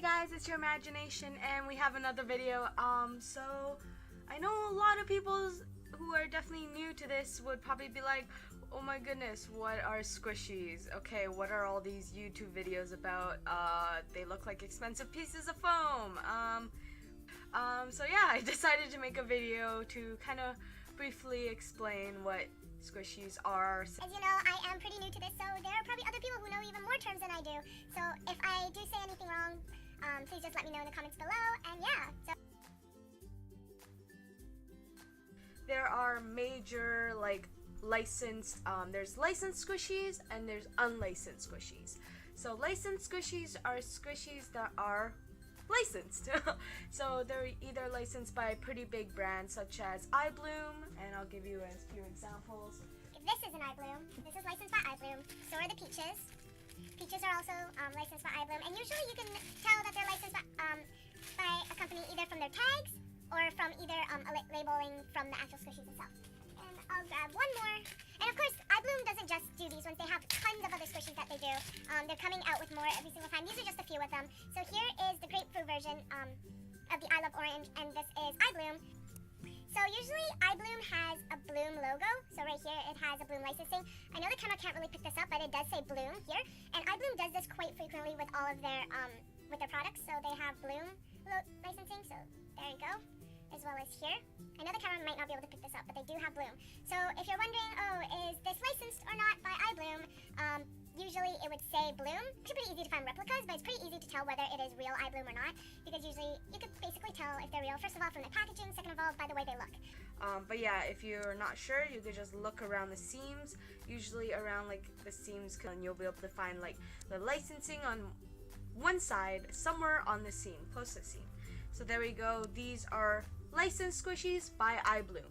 guys, it's your imagination and we have another video. So I know a lot of people who are definitely new to this would probably be like, oh my goodness, what are squishies? Okay, what are all these YouTube videos about? They look like expensive pieces of foam. So yeah, I decided to make a video to kind of briefly explain what squishies are. As you know, I am pretty new to this, so there are probably other people who know even more terms than I do. So if I do say anything wrong, please just let me know in the comments below, and yeah. So there are major licensed, there's licensed squishies and there's unlicensed squishies. So licensed squishies are squishies that are licensed. So they're either licensed by pretty big brands such as iBloom, and I'll give you a few examples. This is an iBloom. This is licensed by iBloom. So are the peaches. Peaches are also licensed by iBloom, and usually you can tell that they're licensed by a company either from their tags or from either labeling from the actual squishies itself. And I'll grab one more. And of course, iBloom doesn't just do these ones. They have tons of other squishies that they do. They're coming out with more every single time. These are just a few of them. So here is the grapefruit version of the I Love Orange, and this is iBloom. So usually iBloom has a Bloom logo. So right here it has a Bloom licensing. I know the camera can't really pick this up, but it does say Bloom here. And iBloom does this quite frequently with all of their products. So they have Bloom licensing. So there you go. As well as here. I know the camera might not be able to pick this up, but they do have Bloom. So if you're wondering, oh, is this licensed or not by iBloom, usually it would say Bloom. It's pretty easy to find replicas, but it's pretty easy to tell whether it is real iBloom or not, because usually you could basically tell if they're real, first of all, from the packaging, second of all, by the way they look. But yeah, if you're not sure, you could just look around the seams, usually around the seams, and you'll be able to find the licensing on one side, somewhere on the seam, close to the seam. So there we go, these are licensed squishies by iBloom.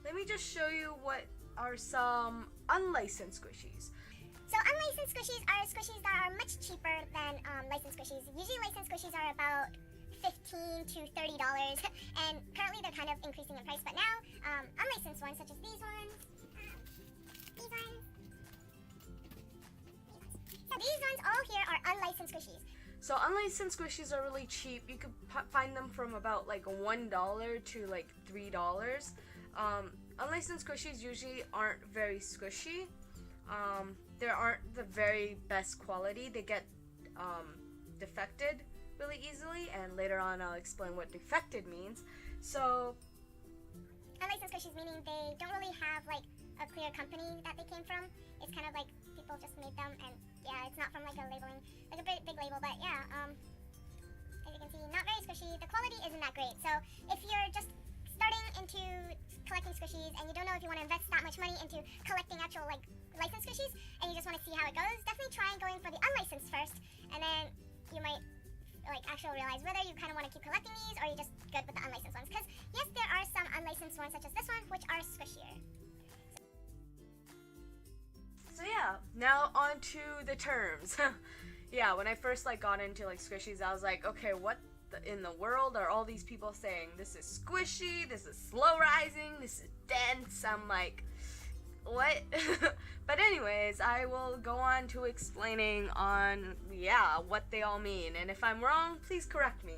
Let me just show you what are some unlicensed squishies. So unlicensed squishies are squishies that are much cheaper than licensed squishies. Usually licensed squishies are about $15 to $30, and currently they're kind of increasing in price, but now unlicensed ones such as these ones, so these ones all here are unlicensed squishies. So unlicensed squishies are really cheap. You could find them from about $1 to $3. Unlicensed squishies usually aren't very squishy. They aren't the very best quality. They get defected really easily, and later on I'll explain what defected means. So unlicensed squishies meaning they don't really have a clear company that they came from. It's kind of like people just made them, and yeah, it's not from a labeling, a big label, but yeah, as you can see, not very squishy. The quality isn't that great. So if you're just starting into collecting squishies and you don't know if you want to invest that much money into collecting actual licensed squishies, and you just want to see how it goes, definitely try going for the unlicensed first, and then you might actually realize whether you kind of want to keep collecting these or you're just good with the unlicensed ones. Because yes, there are some unlicensed ones such as this one, which are squishier. So yeah, now on to the terms. Yeah, when I first got into squishies, I was like, okay, what in the world are all these people saying? This is squishy, this is slow rising, this is dense. I'm like, what? But anyways, I will go on to explaining on, yeah, what they all mean, and if I'm wrong, please correct me.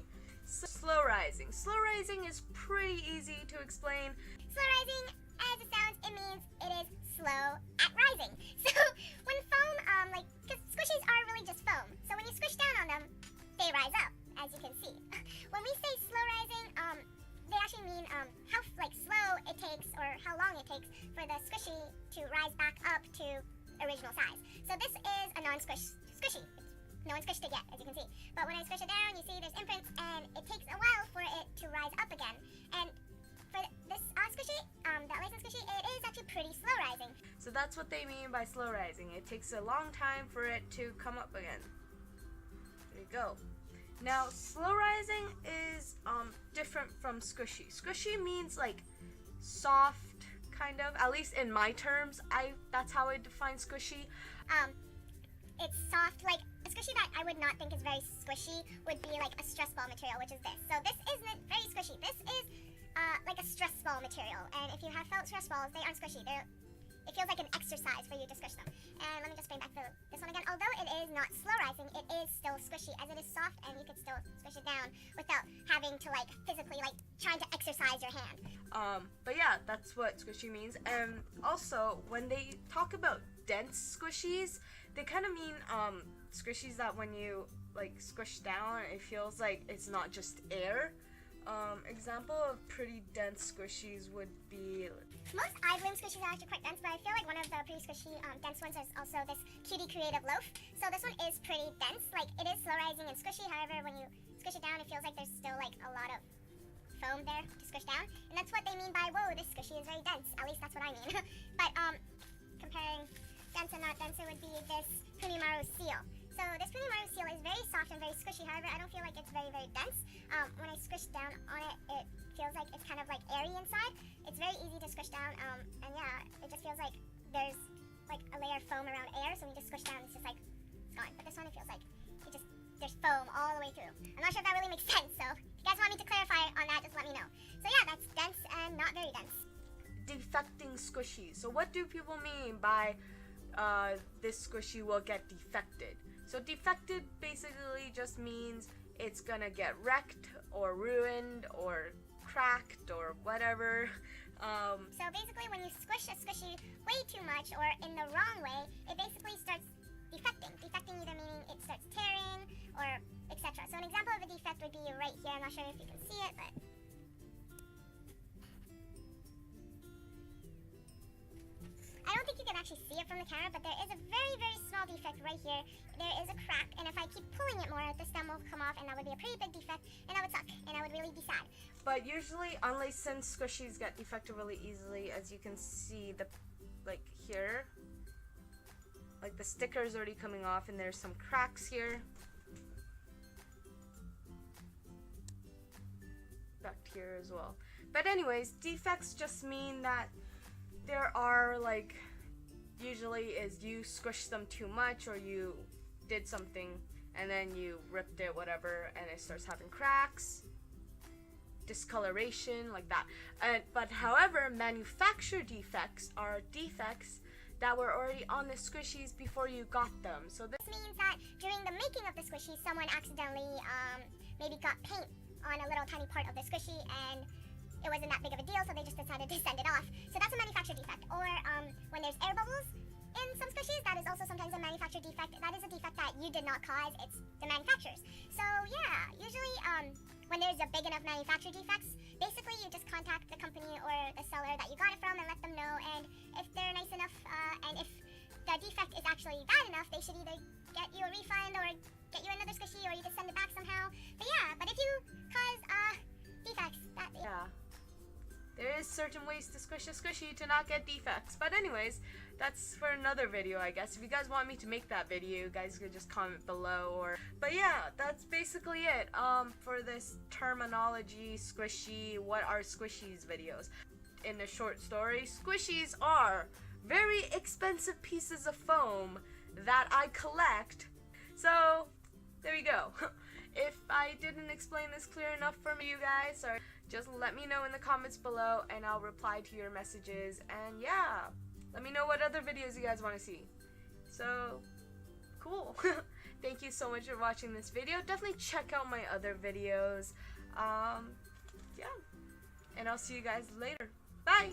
So, slow rising. Slow rising is pretty easy to explain. Slow rising, as it sounds, it means it is slow at rising. So when foam, because squishies are really just foam, so when you squish down on them, they rise up, as you can see. When we say slow rising, they actually mean how slow it takes or how long it takes for the squishy to rise back up to original size. So this is a non-squishy. No one squished it yet, as you can see. But when I squish it down, you see there's imprints, and it takes a while for it to rise up again. And for this squishy, that licensed squishy, it is actually pretty slow rising. So that's what they mean by slow rising. It takes a long time for it to come up again. There you go. Now, slow rising is different from squishy. Squishy means soft, kind of. At least in my terms, that's how I define squishy. It's soft, a squishy that I would not think is very squishy would be a stress ball material, which is this. So this isn't very squishy. This is a stress ball material, and if you have felt stress balls, they aren't squishy. it feels like an exercise for you to squish them. And let me just bring back this one again. Although it is not slow rising, it is still squishy, as it is soft and you could still squish it down without having to like physically like trying to exercise your hand. But yeah, that's what squishy means. And also, when they talk about dense squishies, they kind of mean squishies that when you like squish down, it feels like it's not just air. Example of pretty dense squishies would be... Most iBloom squishies are actually quite dense, but I feel like one of the pretty squishy dense ones is also this Cutie Creative Loaf. So this one is pretty dense. Like, it is slow rising and squishy, however, when you squish it down, it feels like there's still like a lot of foam there to squish down. And that's what they mean by, whoa, this squishy is very dense. At least that's what I mean. But comparing dense and not dense, it would be this Punimaru Seal. So this Punimaru Seal is very soft and very squishy, however, I don't feel like it's very, very dense. When I squish down on it, it feels like it's kind of like airy inside. It's very easy to squish down, and yeah, it just feels like there's like a layer of foam around air, so when you just squish down, it's just like, it's gone. But this one, it feels like there's foam all the way through. I'm not sure if that really makes sense, so if you guys want me to clarify on that, just let me know. So yeah, that's dense and not very dense. Defecting squishies. So what do people mean by this squishy will get defected? So defected basically just means it's gonna get wrecked or ruined or cracked or whatever. So basically when you squish a squishy way too much or in the wrong way, it basically starts defecting. Defecting either meaning it starts tearing or etc. So an example of a defect would be right here. I'm not sure if you can see it, but I don't think you can actually see it from the camera, but there is a very, very small defect right here. There is a crack, and if I keep pulling it more, the stem will come off, and that would be a pretty big defect, and that would suck, and I would really be sad. But usually unlicensed squishies get defected really easily, as you can see like here. Like the sticker is already coming off, and there's some cracks here. Back here as well. But anyways, defects just mean that there are like, usually is you squish them too much or you did something and then you ripped it, whatever, and it starts having cracks, discoloration, like that. But however, manufacturer defects are defects that were already on the squishies before you got them. So this means that during the making of the squishy, someone accidentally maybe got paint on a little tiny part of the squishy and it wasn't that big of a deal, so they just decided to send it off. So that's a manufacturer defect. Or when there's air bubbles in some squishies, that is also sometimes a manufacturer defect. That is a defect that you did not cause, it's the manufacturer's. So yeah, usually when there's a big enough manufacturer defects, basically you just contact the company or the seller that you got it from and let them know, and if they're nice enough and if the defect is actually bad enough, they should either get you a refund or get you another squishy or you just send it back somehow. But yeah, but if you cause defects, yeah. There is certain ways to squish a squishy to not get defects. But anyways, that's for another video, I guess. If you guys want me to make that video, you guys could just comment below. But yeah, that's basically it for this terminology squishy, what are squishies videos. In the short story, squishies are very expensive pieces of foam that I collect. So there you go. If I didn't explain this clear enough for you guys, or just let me know in the comments below and I'll reply to your messages. And yeah, let me know what other videos you guys want to see. So, cool. Thank you so much for watching this video. Definitely check out my other videos. Yeah. And I'll see you guys later. Bye!